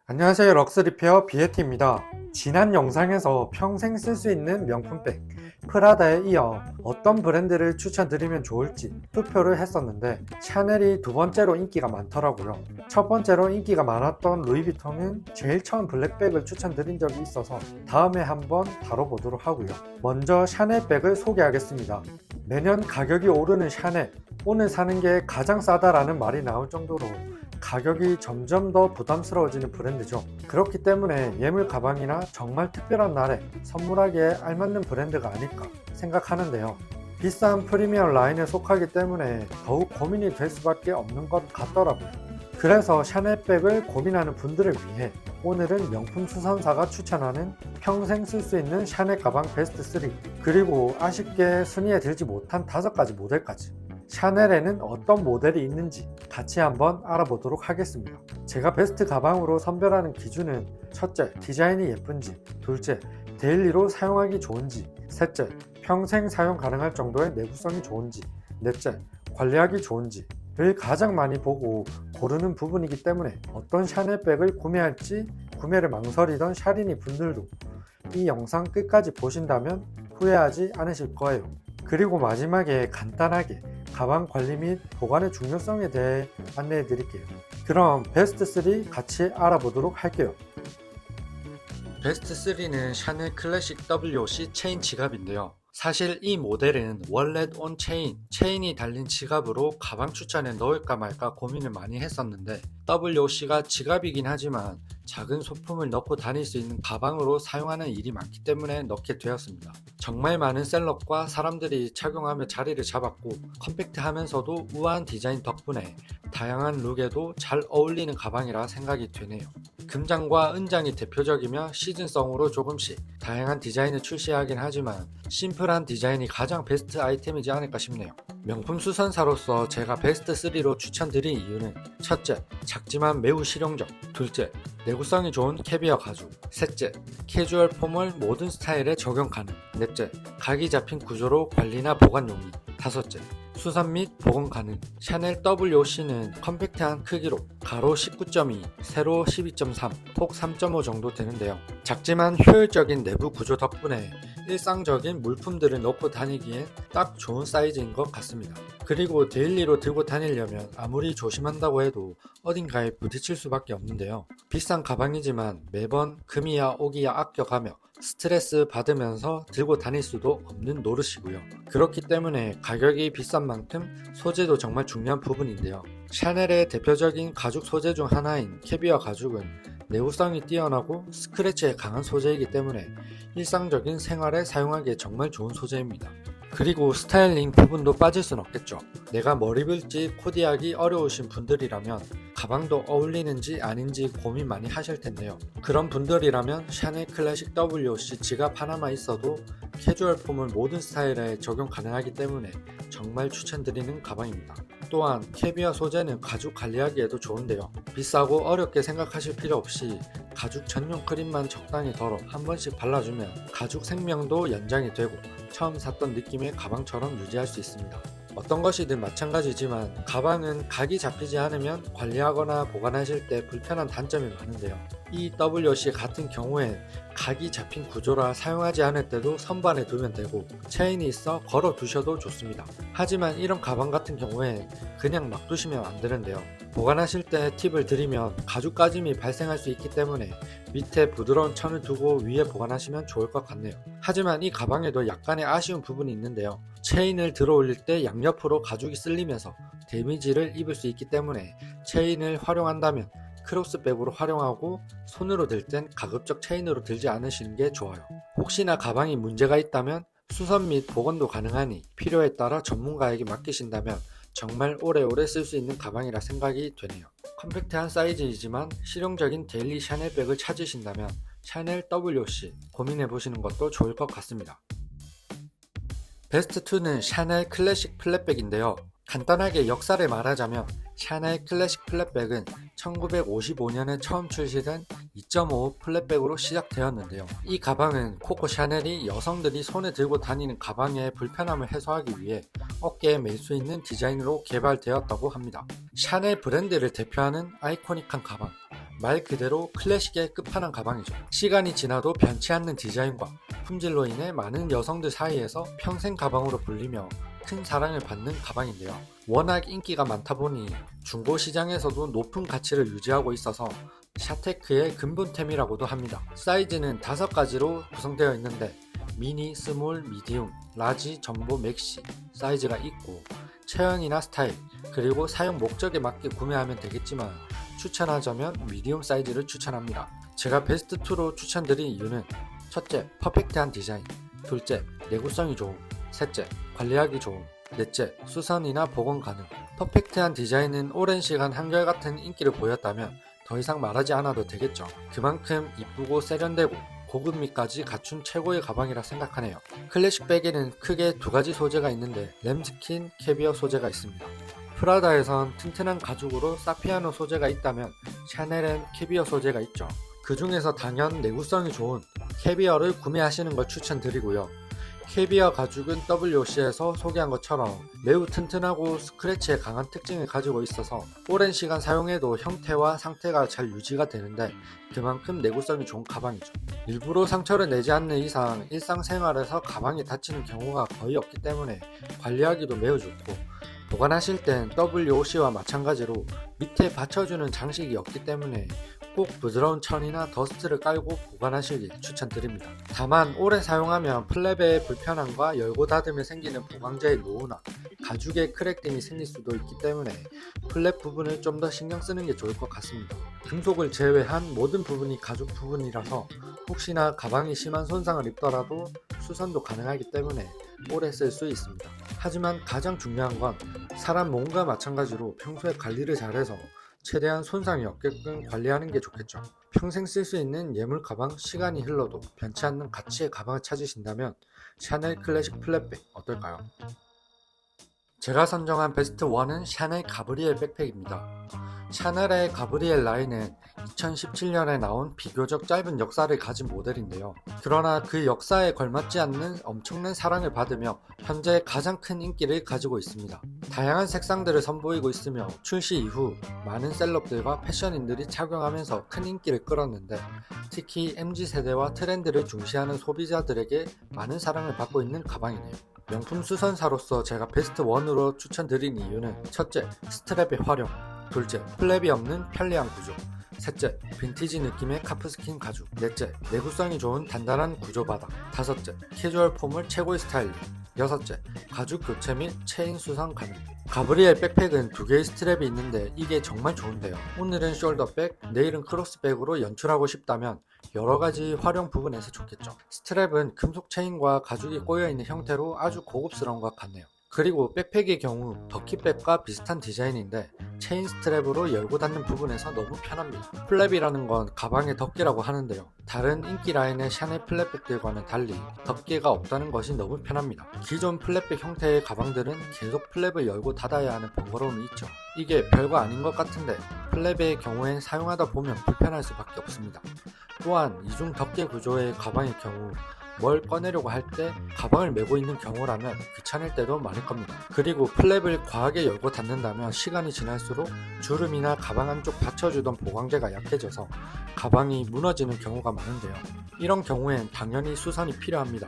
안녕하세요. 럭스리페어 비에티입니다. 지난 영상에서 평생 쓸 수 있는 명품백 프라다에 이어 어떤 브랜드를 추천드리면 좋을지 투표를 했었는데 샤넬이 두 번째로 인기가 많더라고요. 첫 번째로 인기가 많았던 루이비통은 제일 처음 블랙백을 추천드린 적이 있어서 다음에 한번 다뤄보도록 하고요. 먼저 샤넬백을 소개하겠습니다. 매년 가격이 오르는 샤넬, 오늘 사는 게 가장 싸다라는 말이 나올 정도로 가격이 점점 더 부담스러워지는 브랜드죠. 그렇기 때문에 예물 가방이나 정말 특별한 날에 선물하기에 알맞는 브랜드가 아닐까 생각하는데요. 비싼 프리미엄 라인에 속하기 때문에 더욱 고민이 될 수밖에 없는 것 같더라고요. 그래서 샤넬백을 고민하는 분들을 위해 오늘은 명품 수선사가 추천하는 평생 쓸 수 있는 샤넬 가방 베스트 3, 그리고 아쉽게 순위에 들지 못한 5가지 모델까지, 샤넬에는 어떤 모델이 있는지 같이 한번 알아보도록 하겠습니다. 제가 베스트 가방으로 선별하는 기준은 첫째, 디자인이 예쁜지, 둘째, 데일리로 사용하기 좋은지, 셋째, 평생 사용 가능할 정도의 내구성이 좋은지, 넷째, 관리하기 좋은지를 가장 많이 보고 고르는 부분이기 때문에 어떤 샤넬백을 구매할지 구매를 망설이던 샤리니 분들도 이 영상 끝까지 보신다면 후회하지 않으실 거예요. 그리고 마지막에 간단하게 가방 관리 및 보관의 중요성에 대해 안내해 드릴게요. 그럼 베스트 3 같이 알아보도록 할게요. 베스트 3는 샤넬 클래식 WOC 체인 지갑인데요. 사실 이 모델은 월렛 온 체인이 달린 지갑으로 가방 추천에 넣을까 말까 고민을 많이 했었는데, WOC가 지갑이긴 하지만 작은 소품을 넣고 다닐 수 있는 가방으로 사용하는 일이 많기 때문에 넣게 되었습니다. 정말 많은 셀럽과 사람들이 착용하며 자리를 잡았고, 컴팩트하면서도 우아한 디자인 덕분에 다양한 룩에도 잘 어울리는 가방이라 생각이 되네요. 금장과 은장이 대표적이며 시즌성으로 조금씩 다양한 디자인을 출시하긴 하지만 심플한 디자인이 가장 베스트 아이템이지 않을까 싶네요. 명품 수선사로서 제가 베스트 3로 추천드린 이유는 첫째, 작지만 매우 실용적, 둘째, 내구성이 좋은 캐비어 가죽, 셋째, 캐주얼 포멀 모든 스타일에 적용 가능, 넷째, 각이 잡힌 구조로 관리나 보관 용이, 다섯째, 수선 및 복원 가능. 샤넬 WOC는 컴팩트한 크기로 가로 19.2, 세로 12.3, 폭 3.5 정도 되는데요. 작지만 효율적인 내부 구조 덕분에 일상적인 물품들을 넣고 다니기엔 딱 좋은 사이즈인 것 같습니다. 그리고 데일리로 들고 다니려면 아무리 조심한다고 해도 어딘가에 부딪힐 수밖에 없는데요. 비싼 가방이지만 매번 금이야 오기야 아껴가며 스트레스 받으면서 들고 다닐 수도 없는 노릇이고요. 그렇기 때문에 가격이 비싼 만큼 소재도 정말 중요한 부분인데요. 샤넬의 대표적인 가죽 소재 중 하나인 캐비어 가죽은 내구성이 뛰어나고 스크래치에 강한 소재이기 때문에 일상적인 생활에 사용하기에 정말 좋은 소재입니다. 그리고 스타일링 부분도 빠질 순 없겠죠. 내가 뭘 입을지 코디하기 어려우신 분들이라면 가방도 어울리는지 아닌지 고민 많이 하실 텐데요. 그런 분들이라면 샤넬 클래식 WOC 지갑 하나만 있어도 캐주얼 폼을 모든 스타일에 적용 가능하기 때문에 정말 추천드리는 가방입니다. 또한 캐비어 소재는 가죽 관리하기에도 좋은데요. 비싸고 어렵게 생각하실 필요 없이 가죽 전용 크림만 적당히 덜어 한 번씩 발라주면 가죽 생명도 연장이 되고 처음 샀던 느낌의 가방처럼 유지할 수 있습니다. 어떤 것이든 마찬가지지만 가방은 각이 잡히지 않으면 관리하거나 보관하실 때 불편한 단점이 많은데요. 이 WOC 같은 경우엔 각이 잡힌 구조라 사용하지 않을 때도 선반에 두면 되고 체인이 있어 걸어 두셔도 좋습니다. 하지만 이런 가방 같은 경우엔 그냥 막 두시면 안 되는데요. 보관하실 때 팁을 드리면 가죽 까짐이 발생할 수 있기 때문에 밑에 부드러운 천을 두고 위에 보관하시면 좋을 것 같네요. 하지만 이 가방에도 약간의 아쉬운 부분이 있는데요. 체인을 들어 올릴 때 양옆으로 가죽이 쓸리면서 데미지를 입을 수 있기 때문에 체인을 활용한다면 크로스백으로 활용하고 손으로 들 땐 가급적 체인으로 들지 않으시는 게 좋아요. 혹시나 가방이 문제가 있다면 수선 및 복원도 가능하니 필요에 따라 전문가에게 맡기신다면 정말 오래오래 쓸 수 있는 가방이라 생각이 되네요. 컴팩트한 사이즈이지만 실용적인 데일리 샤넬백을 찾으신다면 샤넬 WOC 고민해보시는 것도 좋을 것 같습니다. 베스트 2는 샤넬 클래식 플랫백인데요. 간단하게 역사를 말하자면 샤넬 클래식 플랫백은 1955년에 처음 출시된 2.5 플랫백으로 시작되었는데요. 이 가방은 코코 샤넬이 여성들이 손에 들고 다니는 가방의 불편함을 해소하기 위해 어깨에 멜 수 있는 디자인으로 개발되었다고 합니다. 샤넬 브랜드를 대표하는 아이코닉한 가방, 말 그대로 클래식의 끝판왕 가방이죠. 시간이 지나도 변치 않는 디자인과 품질로 인해 많은 여성들 사이에서 평생 가방으로 불리며 큰 사랑을 받는 가방인데요. 워낙 인기가 많다 보니 중고 시장에서도 높은 가치를 유지하고 있어서 샤테크의 근본템이라고도 합니다. 사이즈는 5가지로 구성되어 있는데 미니, 스몰, 미디움, 라지, 점보, 맥시 사이즈가 있고 체형이나 스타일 그리고 사용 목적에 맞게 구매하면 되겠지만 추천하자면 미디움 사이즈를 추천합니다. 제가 베스트2로 추천드린 이유는 첫째, 퍼펙트한 디자인, 둘째, 내구성이 좋음, 셋째, 관리하기 좋음, 넷째, 수선이나 복원 가능. 퍼펙트한 디자인은 오랜 시간 한결같은 인기를 보였다면 더 이상 말하지 않아도 되겠죠. 그만큼 이쁘고 세련되고 고급미까지 갖춘 최고의 가방이라 생각하네요. 클래식 백에는 크게 2가지 소재가 있는데 램스킨, 캐비어 소재가 있습니다. 프라다에선 튼튼한 가죽으로 사피아노 소재가 있다면 샤넬엔 캐비어 소재가 있죠. 그 중에서 당연 내구성이 좋은 캐비어를 구매하시는 걸 추천드리고요. 캐비어 가죽은 WOC에서 소개한 것처럼 매우 튼튼하고 스크래치에 강한 특징을 가지고 있어서 오랜 시간 사용해도 형태와 상태가 잘 유지가 되는데 그만큼 내구성이 좋은 가방이죠. 일부러 상처를 내지 않는 이상 일상생활에서 가방이 다치는 경우가 거의 없기 때문에 관리하기도 매우 좋고 보관하실 땐 WOC와 마찬가지로 밑에 받쳐주는 장식이 없기 때문에 꼭 부드러운 천이나 더스트를 깔고 보관하시길 추천드립니다. 다만 오래 사용하면 플랩의 불편함과 열고 닫으면 생기는 보강제의 노후나 가죽의 크랙 등이 생길 수도 있기 때문에 플랩 부분을 좀 더 신경 쓰는 게 좋을 것 같습니다. 금속을 제외한 모든 부분이 가죽 부분이라서 혹시나 가방이 심한 손상을 입더라도 수선도 가능하기 때문에 오래 쓸 수 있습니다. 하지만 가장 중요한 건 사람 몸과 마찬가지로 평소에 관리를 잘해서 최대한 손상이 없게끔 관리하는 게 좋겠죠. 평생 쓸 수 있는 예물 가방, 시간이 흘러도 변치 않는 가치의 가방을 찾으신다면 샤넬 클래식 플랫백 어떨까요? 제가 선정한 베스트 1은 샤넬 가브리엘 백팩입니다. 샤넬의 가브리엘 라인은 2017년에 나온 비교적 짧은 역사를 가진 모델인데요. 그러나 그 역사에 걸맞지 않는 엄청난 사랑을 받으며 현재 가장 큰 인기를 가지고 있습니다. 다양한 색상들을 선보이고 있으며 출시 이후 많은 셀럽들과 패션인들이 착용하면서 큰 인기를 끌었는데 특히 MZ세대와 트렌드를 중시하는 소비자들에게 많은 사랑을 받고 있는 가방이네요. 명품 수선사로서 제가 베스트 1으로 추천드린 이유는 첫째, 스트랩의 활용, 둘째, 플랩이 없는 편리한 구조, 셋째, 빈티지 느낌의 카프스킨 가죽, 넷째, 내구성이 좋은 단단한 구조 바닥, 다섯째, 캐주얼 폼을 최고의 스타일링, 여섯째, 가죽 교체 및 체인 수선 가능. 가브리엘 백팩은 2개의 스트랩이 있는데 이게 정말 좋은데요. 오늘은 숄더백, 내일은 크로스백으로 연출하고 싶다면 여러가지 활용 부분에서 좋겠죠. 스트랩은 금속 체인과 가죽이 꼬여있는 형태로 아주 고급스러운 것 같네요. 그리고 백팩의 경우 버킷백과 비슷한 디자인인데 체인 스트랩으로 열고 닫는 부분에서 너무 편합니다. 플랩이라는 건 가방의 덮개라고 하는데요. 다른 인기 라인의 샤넬 플랫백들과는 달리 덮개가 없다는 것이 너무 편합니다. 기존 플랫백 형태의 가방들은 계속 플랩을 열고 닫아야 하는 번거로움이 있죠. 이게 별거 아닌 것 같은데 플랩의 경우엔 사용하다 보면 불편할 수밖에 없습니다. 또한 이중 덮개 구조의 가방의 경우 뭘 꺼내려고 할 때 가방을 메고 있는 경우라면 귀찮을 때도 많을 겁니다. 그리고 플랩을 과하게 열고 닫는다면 시간이 지날수록 주름이나 가방 안쪽 받쳐주던 보강제가 약해져서 가방이 무너지는 경우가 많은데요. 이런 경우엔 당연히 수선이 필요합니다.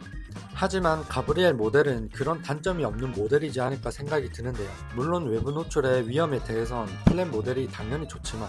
하지만 가브리엘 모델은 그런 단점이 없는 모델이지 않을까 생각이 드는데요. 물론 외부 노출의 위험에 대해선 플랫 모델이 당연히 좋지만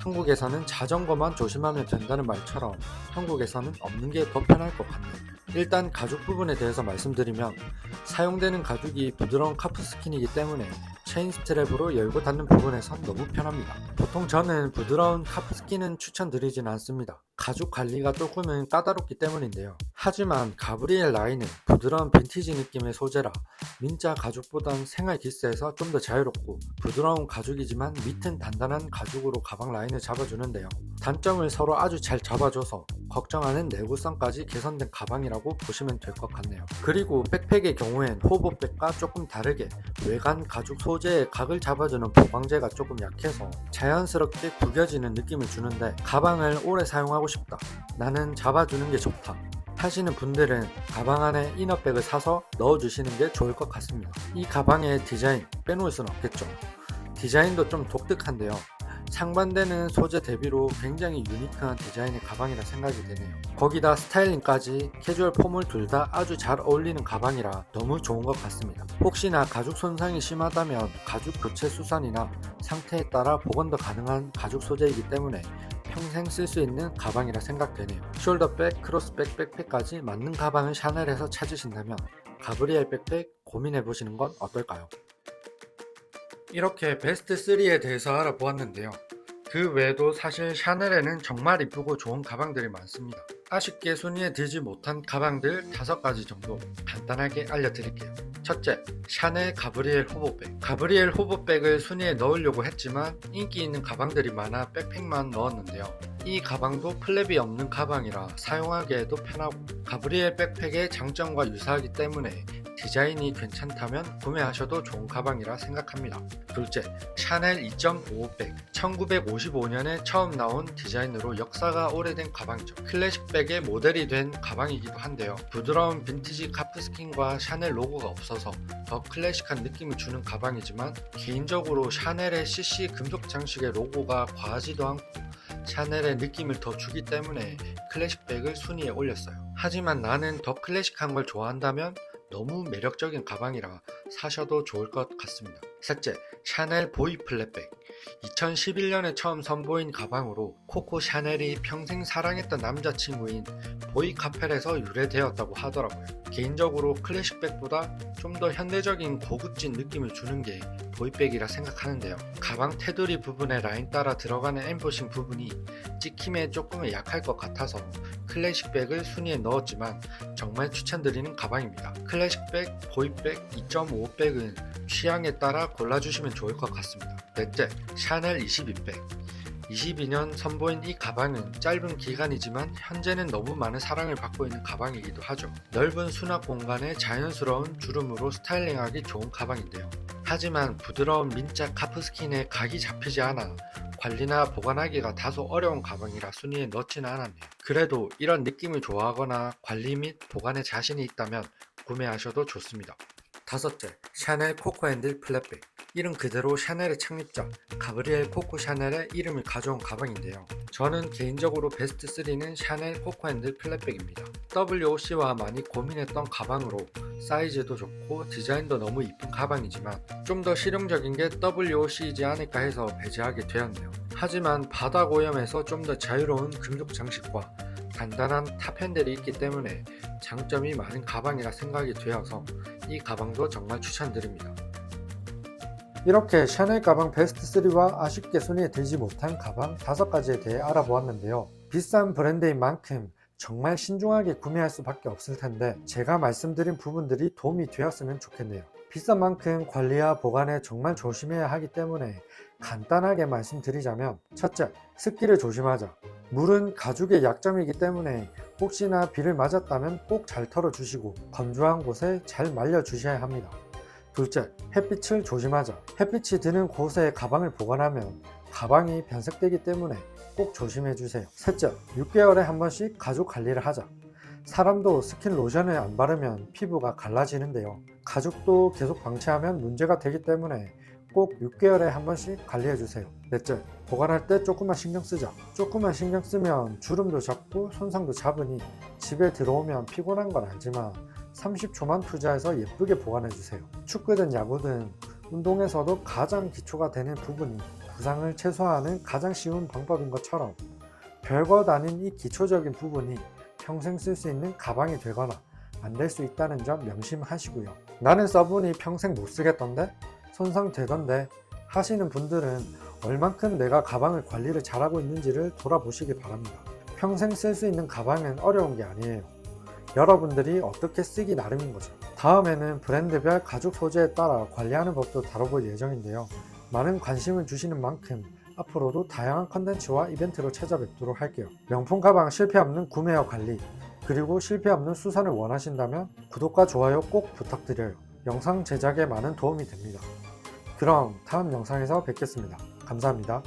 한국에서는 자전거만 조심하면 된다는 말처럼 한국에서는 없는 게 더 편할 것 같네요. 일단 가죽 부분에 대해서 말씀드리면 사용되는 가죽이 부드러운 카프스킨이기 때문에 체인 스트랩으로 열고 닫는 부분에선 너무 편합니다. 보통 저는 부드러운 카프스킨은 추천드리진 않습니다. 가죽 관리가 조금은 까다롭기 때문인데요. 하지만 가브리엘 라인은 부드러운 빈티지 느낌의 소재라 민자 가죽보단 생활 기스에서 좀 더 자유롭고 부드러운 가죽이지만 밑은 단단한 가죽으로 가방 라인을 잡아주는데요. 단점을 서로 아주 잘 잡아줘서 걱정하는 내구성까지 개선된 가방이라고 보시면 될 것 같네요. 그리고 백팩의 경우엔 호보백과 조금 다르게 외관 가죽 소재의 각을 잡아주는 보강제가 조금 약해서 자연스럽게 구겨지는 느낌을 주는데 가방을 오래 사용하고 싶다, 나는 잡아주는 게 좋다 하시는 분들은 가방 안에 이너백을 사서 넣어주시는 게 좋을 것 같습니다. 이 가방의 디자인 빼놓을 수는 없겠죠. 디자인도 좀 독특한데요. 상반되는 소재 대비로 굉장히 유니크한 디자인의 가방이라 생각이 되네요. 거기다 스타일링까지 캐주얼 폼을 둘 다 아주 잘 어울리는 가방이라 너무 좋은 것 같습니다. 혹시나 가죽 손상이 심하다면 가죽 교체 수선이나 상태에 따라 복원도 가능한 가죽 소재이기 때문에 평생 쓸 수 있는 가방이라 생각되네요. 숄더백, 크로스백, 백팩까지 맞는 가방을 샤넬에서 찾으신다면 가브리엘 백팩 고민해보시는 건 어떨까요? 이렇게 베스트 3에 대해서 알아보았는데요. 그 외에도 사실 샤넬에는 정말 이쁘고 좋은 가방들이 많습니다. 아쉽게 순위에 들지 못한 가방들 5가지 정도 간단하게 알려드릴게요. 첫째, 샤넬 가브리엘 호보백. 가브리엘 호보백을 순위에 넣으려고 했지만 인기 있는 가방들이 많아 백팩만 넣었는데요. 이 가방도 플랩이 없는 가방이라 사용하기에도 편하고 가브리엘 백팩의 장점과 유사하기 때문에 디자인이 괜찮다면 구매하셔도 좋은 가방이라 생각합니다. 둘째, 샤넬 2.55백. 1955년에 처음 나온 디자인으로 역사가 오래된 가방이죠. 클래식 백의 모델이 된 가방이기도 한데요. 부드러운 빈티지 카프스킨과 샤넬 로고가 없어서 더 클래식한 느낌을 주는 가방이지만 개인적으로 샤넬의 CC 금속 장식의 로고가 과하지도 않고 샤넬의 느낌을 더 주기 때문에 클래식 백을 순위에 올렸어요. 하지만 나는 더 클래식한 걸 좋아한다면 너무 매력적인 가방이라 사셔도 좋을 것 같습니다. 셋째, 샤넬 보이 플랫백. 2011년에 처음 선보인 가방으로 코코 샤넬이 평생 사랑했던 남자친구인 보이 카펠에서 유래되었다고 하더라고요. 개인적으로 클래식백보다 좀 더 현대적인 고급진 느낌을 주는 게 보이백이라 생각하는데요. 가방 테두리 부분에 라인 따라 들어가는 엠보싱 부분이 찍힘에 조금 약할 것 같아서 클래식백을 순위에 넣었지만 정말 추천드리는 가방입니다. 클래식백, 보이백, 2.55백은 취향에 따라 골라주시면 좋을 것 같습니다. 넷째, 샤넬 22백. 22년 선보인 이 가방은 짧은 기간이지만 현재는 너무 많은 사랑을 받고 있는 가방이기도 하죠. 넓은 수납 공간에 자연스러운 주름으로 스타일링하기 좋은 가방인데요. 하지만 부드러운 민자 카프스킨에 각이 잡히지 않아 관리나 보관하기가 다소 어려운 가방이라 순위에 넣지는 않았네요. 그래도 이런 느낌을 좋아하거나 관리 및 보관에 자신이 있다면 구매하셔도 좋습니다. 다섯째, 샤넬 코코 핸들 플랫백. 이름 그대로 샤넬의 창립자 가브리엘 코코 샤넬의 이름을 가져온 가방인데요. 저는 개인적으로 베스트 3는 샤넬 코코 핸들 플랫백입니다. WOC와 많이 고민했던 가방으로 사이즈도 좋고 디자인도 너무 이쁜 가방이지만 좀 더 실용적인 게 WOC이지 않을까 해서 배제하게 되었네요. 하지만 바닥 오염에서 좀 더 자유로운 금속 장식과 단단한 탑 핸들이 있기 때문에 장점이 많은 가방이라 생각이 되어서 이 가방도 정말 추천드립니다. 이렇게 샤넬 가방 베스트 3와 아쉽게 순위에 들지 못한 가방 5가지에 대해 알아보았는데요. 비싼 브랜드인 만큼 정말 신중하게 구매할 수밖에 없을 텐데 제가 말씀드린 부분들이 도움이 되었으면 좋겠네요. 비싼 만큼 관리와 보관에 정말 조심해야 하기 때문에 간단하게 말씀드리자면, 첫째, 습기를 조심하자. 물은 가죽의 약점이기 때문에 혹시나 비를 맞았다면 꼭 잘 털어주시고 건조한 곳에 잘 말려주셔야 합니다. 둘째, 햇빛을 조심하자. 햇빛이 드는 곳에 가방을 보관하면 가방이 변색되기 때문에 꼭 조심해주세요. 셋째, 6개월에 한 번씩 가죽 관리를 하자. 사람도 스킨 로션을 안 바르면 피부가 갈라지는데요. 가죽도 계속 방치하면 문제가 되기 때문에 꼭 6개월에 한 번씩 관리해주세요. 넷째, 보관할 때 조금만 신경 쓰자. 조금만 신경 쓰면 주름도 잡고 손상도 잡으니 집에 들어오면 피곤한 건 알지만 30초만 투자해서 예쁘게 보관해주세요. 축구든 야구든 운동에서도 가장 기초가 되는 부분이 부상을 최소화하는 가장 쉬운 방법인 것처럼 별것 아닌 이 기초적인 부분이 평생 쓸 수 있는 가방이 되거나 안 될 수 있다는 점 명심하시고요. 나는 써보니 평생 못 쓰겠던데? 손상되던데? 하시는 분들은 얼만큼 내가 가방을 관리를 잘하고 있는지를 돌아보시기 바랍니다. 평생 쓸 수 있는 가방은 어려운 게 아니에요. 여러분들이 어떻게 쓰기 나름인 거죠. 다음에는 브랜드별 가죽 소재에 따라 관리하는 법도 다뤄볼 예정인데요. 많은 관심을 주시는 만큼 앞으로도 다양한 컨텐츠와 이벤트로 찾아뵙도록 할게요. 명품 가방 실패 없는 구매와 관리, 그리고 실패 없는 수선을 원하신다면 구독과 좋아요 꼭 부탁드려요. 영상 제작에 많은 도움이 됩니다. 그럼 다음 영상에서 뵙겠습니다. 감사합니다.